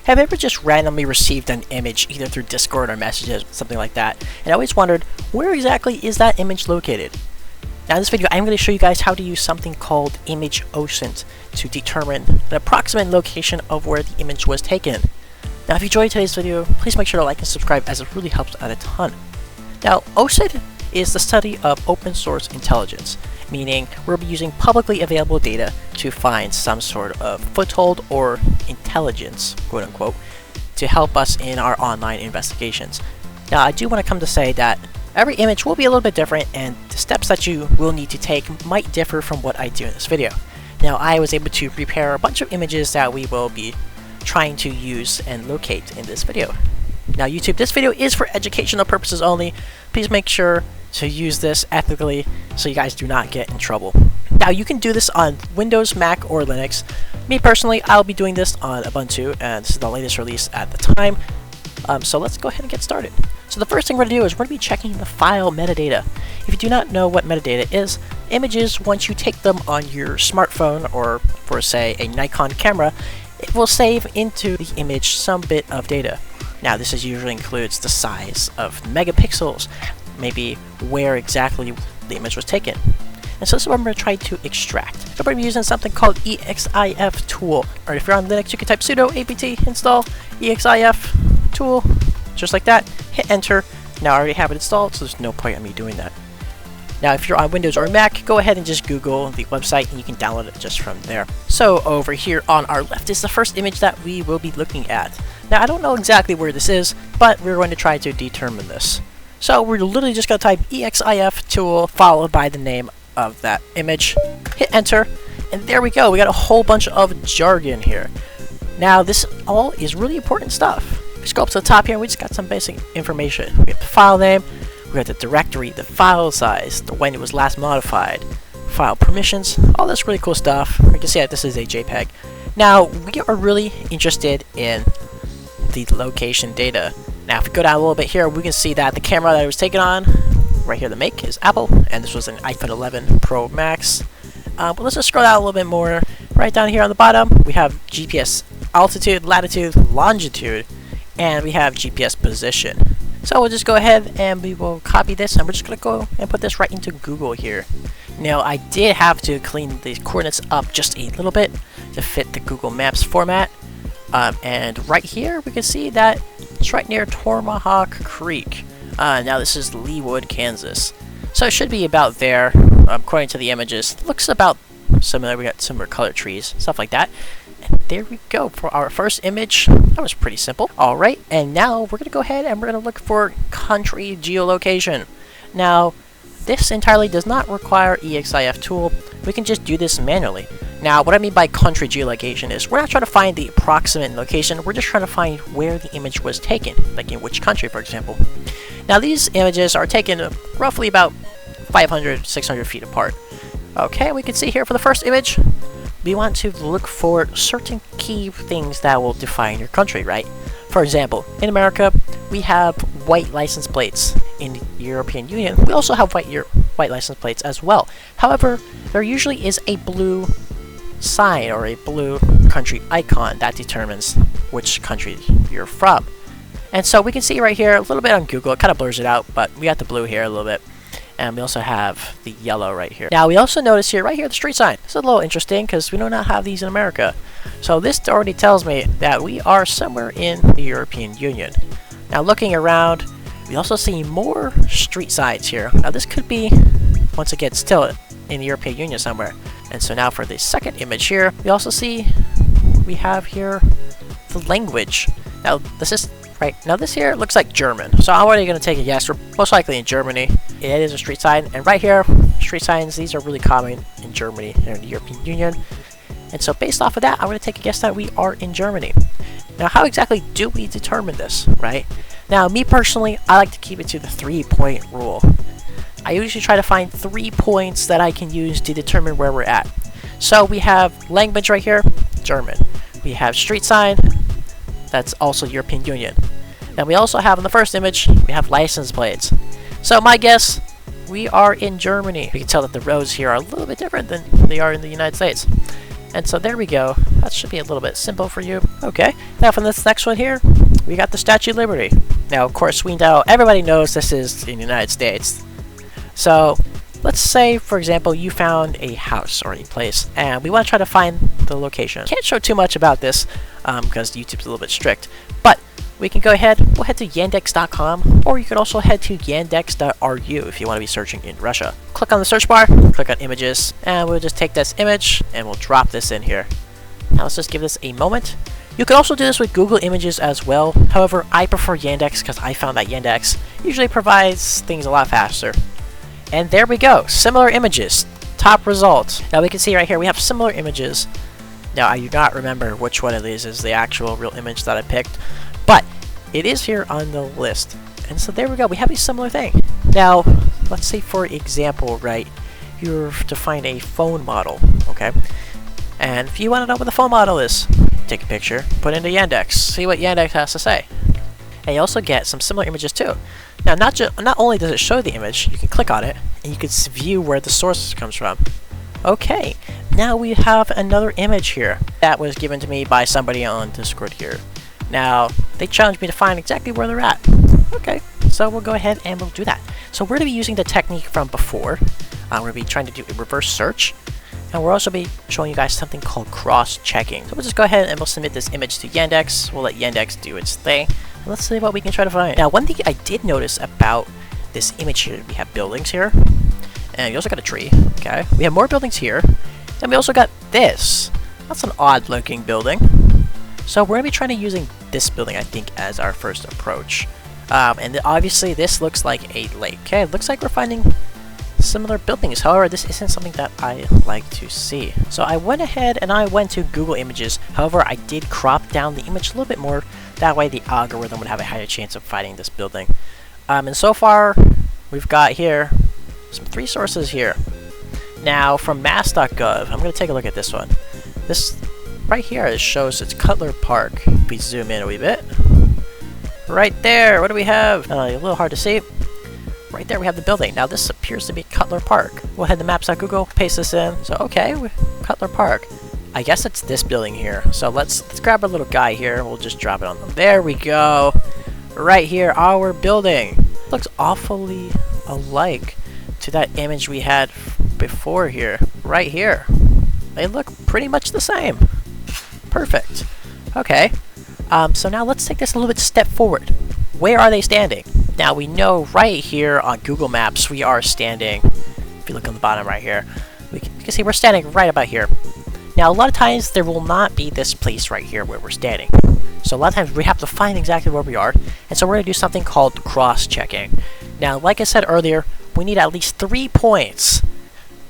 Have you ever just randomly received an image either through Discord or messages, something like that, and I always wondered, where exactly is that image located? Now in this video, I'm going to show you guys how to use something called image OSINT to determine the approximate location of where the image was taken. Now if you enjoyed today's video, please make sure to like and subscribe as it really helps out a ton. Now OSINT is the study of open source intelligence, meaning we'll be using publicly available data to find some sort of foothold or intelligence, quote unquote, to help us in our online investigations. Now I do want to come to say that every image will be a little bit different and the steps that you will need to take might differ from what I do in this video. Now I was able to prepare a bunch of images that we will be trying to use and locate in this video. Now YouTube, this video is for educational purposes only. Please make sure to use this ethically so you guys do not get in trouble. Now you can do this on Windows, Mac, or Linux. Me personally, I'll be doing this on Ubuntu, and this is the latest release at the time. So let's go ahead and get started. So the first thing we're going to do is we're going to be checking the file metadata. If you do not know what metadata is, images, once you take them on your smartphone or for say a Nikon camera, it will save into the image some bit of data. Now this usually includes the size of megapixels, maybe where exactly the image was taken. And so this is what I'm going to try to extract. So we're going to be using something called Exiftool, or if you're on Linux you can type sudo apt install Exiftool, just like that, hit enter. Now I already have it installed, so there's no point in me doing that. Now if you're on Windows or Mac, go ahead and just Google the website and you can download it just from there. So over here on our left is the first image that we will be looking at. Now I don't know exactly where this is, but we're going to try to determine this. So we're literally just going to type Exiftool followed by the name of that image, hit enter, and there we go. We got a whole bunch of jargon here. Now this all is really important stuff. We scroll up to the top here and we just got some basic information. We have the file name, we have the directory, the file size, when it was last modified, file permissions, all this really cool stuff. We can see that this is a JPEG. Now we are really interested in the location data. Now if we go down a little bit here, we can see that the camera that it was taken on, right here the make, is Apple, and this was an iPhone 11 Pro Max. But let's just scroll down a little bit more. Right down here on the bottom, we have GPS altitude, latitude, longitude, and we have GPS position. So we'll just go ahead and we will copy this, and we're just going to go and put this right into Google here. Now I did have to clean the coordinates up just a little bit to fit the Google Maps format. And right here we can see that it's right near Tomahawk Creek. Now this is Leawood, Kansas. So it should be about there, according to the images. It looks about similar. We got similar color trees, stuff like that. And there we go for our first image. That was pretty simple. Alright, and now we're going to go ahead and we're going to look for country geolocation. Now, this entirely does not require Exiftool. We can just do this manually. Now, what I mean by country geolocation is we're not trying to find the approximate location, we're just trying to find where the image was taken, like in which country, for example. Now, these images are taken roughly about 500, 600 feet apart. Okay, we can see here for the first image, we want to look for certain key things that will define your country, right? For example, in America, we have white license plates. In the European Union, we also have white license plates as well. However, there usually is a blue sign or a blue country icon that determines which country you're from. And so we can see right here a little bit on Google, it kind of blurs it out, but we got the blue here a little bit. And we also have the yellow right here. Now we also notice here, right here, the street sign. This is a little interesting because we do not have these in America. So this already tells me that we are somewhere in the European Union. Now looking around, we also see more street signs here. Now this could be, once again, still in the European Union somewhere. And so now for the second image here, we also see we have here the language. Now this is right. Now this here looks like German. So I'm already going to take a yes. We're most likely in Germany. It is a street sign. And right here, street signs, these are really common in Germany and in the European Union. And so based off of that, I'm going to take a guess that we are in Germany. Now how exactly do we determine this, right? Now me personally, I like to keep it to the 3-point rule. I usually try to find 3 points that I can use to determine where we're at. So we have language right here, German. We have street sign, that's also European Union. And we also have in the first image, we have license plates. So my guess, we are in Germany. We can tell that the roads here are a little bit different than they are in the United States. And so there we go. That should be a little bit simple for you. Okay, now from this next one here, we got the Statue of Liberty. Now, of course, we know, everybody knows this is in the United States. So, let's say, for example, you found a house or a place, and we want to try to find the location. Can't show too much about this, because YouTube's a little bit strict, but we can go ahead, we'll head to yandex.com, or you could also head to yandex.ru if you want to be searching in Russia. Click on the search bar, click on images, and we'll just take this image, and we'll drop this in here. Now let's just give this a moment. You can also do this with Google Images as well. However, I prefer Yandex because I found that Yandex usually provides things a lot faster. And there we go, similar images, top results. Now we can see right here we have similar images. Now I do not remember which one of these is the actual real image that I picked, but it is here on the list. And so there we go, we have a similar thing. Now, let's say for example, right, you're to find a phone model, okay? And if you want to know what the phone model is, take a picture, put it into Yandex, see what Yandex has to say. And you also get some similar images too. Now, not only does it show the image, you can click on it, and you can view where the source comes from. Okay, now we have another image here that was given to me by somebody on Discord here. Now, they challenged me to find exactly where they're at. Okay, so we'll go ahead and we'll do that. So we're going to be using the technique from before. We're going to be trying to do a reverse search. And we'll also be showing you guys something called cross-checking. So we'll just go ahead and we'll submit this image to Yandex. We'll let Yandex do its thing. And let's see what we can try to find. Now, one thing I did notice about this image here, we have buildings here. And we also got a tree. Okay, we have more buildings here. And we also got this. That's an odd-looking building. So we're going to be trying to using this building, I think, as our first approach. And obviously, this looks like a lake. Okay, it looks like we're finding similar buildings. However, this isn't something that I like to see. So I went ahead and I went to Google Images. However, I did crop down the image a little bit more. That way the algorithm would have a higher chance of finding this building. And so far, we've got here some 3 sources here. Now, from mass.gov, I'm going to take a look at this one. This right here, it shows it's Cutler Park. If we zoom in a wee bit. Right there, what do we have? A little hard to see. Right there we have the building. Now this appears to be Cutler Park. We'll head to maps.google, paste this in. So okay, Cutler Park. I guess it's this building here. So let's grab our little guy here. We'll just drop it on them. There we go. Right here, our building. Looks awfully alike to that image we had before here. Right here. They look pretty much the same. Perfect. Okay. So now let's take this a little bit step forward. Where are they standing? Now we know right here on Google Maps we are standing, if you look on the bottom right here, we can see we're standing right about here. Now a lot of times there will not be this place right here where we're standing. So a lot of times we have to find exactly where we are, and so we're going to do something called cross-checking. Now like I said earlier, we need at least 3 points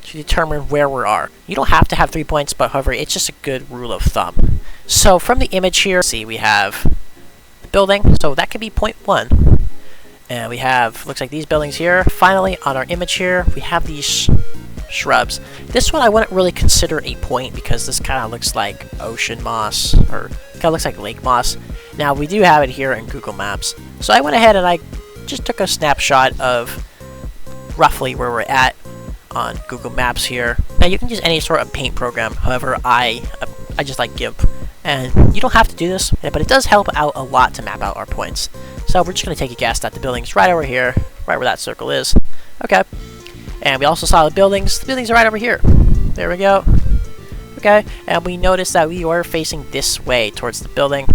to determine where we are. You don't have to have 3 points, but however, it's just a good rule of thumb. So from the image here, see we have the building, so that could be point 1. And we have, looks like these buildings here. Finally, on our image here, we have these shrubs. This one I wouldn't really consider a point because this kind of looks like ocean moss, or kind of looks like lake moss. Now, we do have it here in Google Maps. So I went ahead and I just took a snapshot of roughly where we're at on Google Maps here. Now, you can use any sort of paint program. However, I just like GIMP. And you don't have to do this, but it does help out a lot to map out our points. So we're just going to take a guess that the building's right over here, right where that circle is. Okay. And we also saw the buildings. The buildings are right over here. There we go. Okay. And we noticed that we were facing this way towards the building.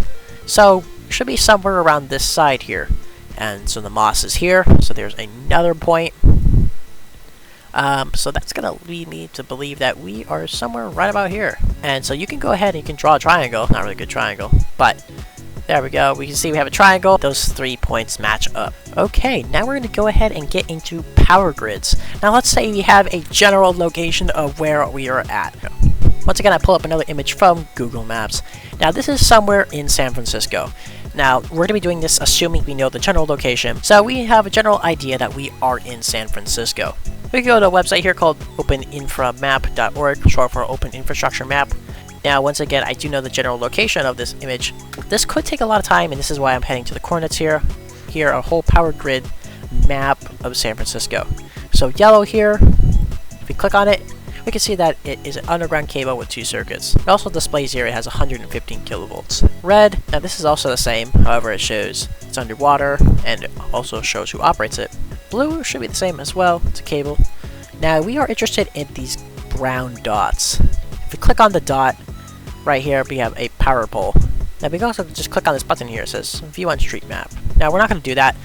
So it should be somewhere around this side here. And so the moss is here. So there's another point. So that's going to lead me to believe that we are somewhere right about here. And so you can go ahead and you can draw a triangle. Not really a good triangle, but there we go. We can see we have a triangle. Those 3 points match up. Okay, now we're going to go ahead and get into power grids. Now let's say we have a general location of where we are at. Once again, I pull up another image from Google Maps. Now this is somewhere in San Francisco. Now, we're going to be doing this assuming we know the general location. So we have a general idea that we are in San Francisco. We can go to a website here called openinframap.org, short for Open Infrastructure Map. Now, once again, I do know the general location of this image. This could take a lot of time, and this is why I'm heading to the coordinates here. Here, a whole power grid map of San Francisco. So yellow here, if we click on it, we can see that it is an underground cable with 2 circuits. It also displays here it has 115 kilovolts. Red, now this is also the same, however it shows it's underwater and it also shows who operates it. Blue should be the same as well, it's a cable. Now we are interested in these brown dots. If we click on the dot, right here we have a power pole. Now we can also just click on this button here, it says view on street map. Now we're not going to do that.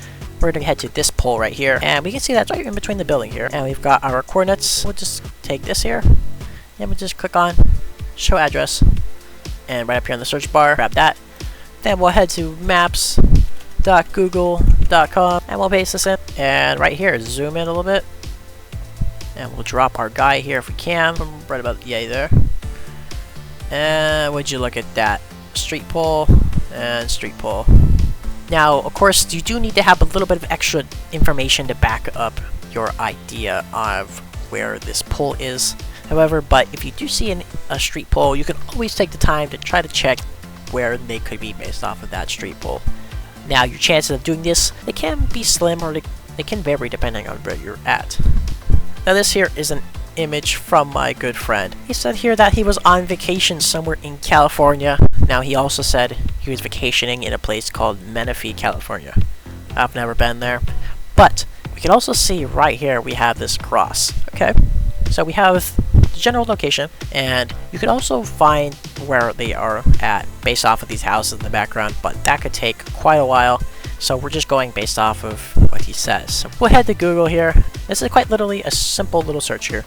We're going to head to this pole right here, and we can see that's right in between the building here. And we've got our coordinates. We'll just take this here, and we'll just click on show address, and right up here in the search bar, grab that. Then we'll head to maps.google.com, and we'll paste this in. And right here, zoom in a little bit, and we'll drop our guy here if we can, right about yay there. And would you look at that? Street pole and street pole. Now, of course, you do need to have a little bit of extra information to back up your idea of where this pole is. However, but if you do see a street pole, you can always take the time to try to check where they could be based off of that street pole. Now, your chances of doing this, they can be slim or they can vary depending on where you're at. Now, this here is an image from my good friend. He said here that he was on vacation somewhere in California. Now he also said he was vacationing in a place called Menifee, California. I've never been there, but we can also see right here we have this cross. Okay, so we have the general location, and you can also find where they are at based off of these houses in the background, but that could take quite a while. So we're just going based off of what he says. So we'll head to Google here. This is quite literally a simple little search here.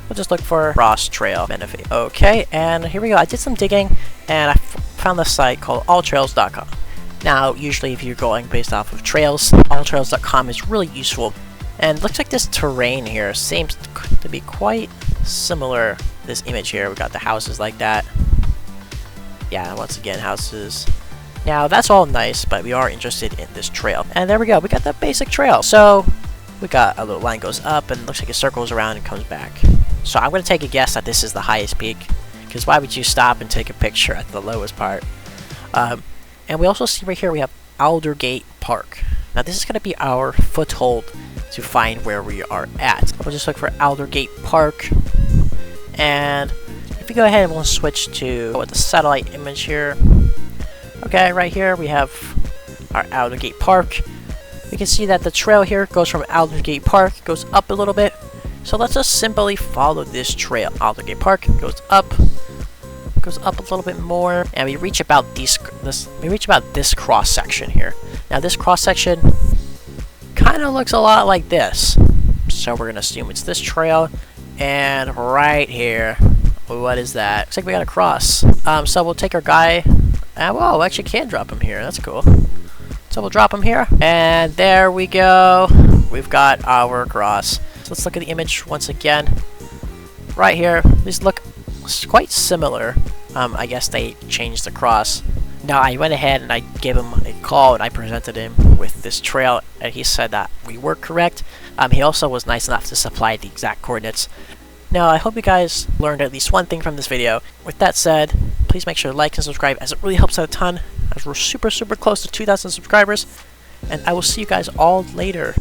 We'll just look for Cross Trail Menifee. Okay, and here we go. I did some digging, and I found this site called alltrails.com. Now, usually if you're going based off of trails, alltrails.com is really useful. And it looks like this terrain here seems to be quite similar to this image here. We got the houses like that. Yeah, once again, houses. Now, that's all nice, but we are interested in this trail. And there we go. We got the basic trail. So, we got a little line goes up, and it looks like it circles around and comes back. So, I'm going to take a guess that this is the highest peak, because why would you stop and take a picture at the lowest part? And we also see right here we have Aldergate Park. Now, this is going to be our foothold to find where we are at. We'll just look for Aldergate Park. And if we go ahead and we'll switch to the satellite image here. Okay, right here we have our Aldergate Park. We can see that the trail here goes from Aldergate Park, goes up a little bit. So let's just simply follow this trail. Aldergate Park goes up a little bit more, and we reach about this cross section here. Now this cross section kind of looks a lot like this, so we're gonna assume it's this trail. And right here, what is that? Looks like we got a cross. So we'll take our guy. Well, we actually can drop him here. That's cool. So we'll drop him here, and there we go. We've got our cross. So let's look at the image once again. Right here, these look quite similar. I guess they changed the cross. Now I went ahead and I gave him a call and I presented him with this trail, and he said that we were correct. He also was nice enough to supply the exact coordinates. Now I hope you guys learned at least one thing from this video. With that said, please make sure to like and subscribe, as it really helps out a ton, as we're super close to 2,000 subscribers. And I will see you guys all later.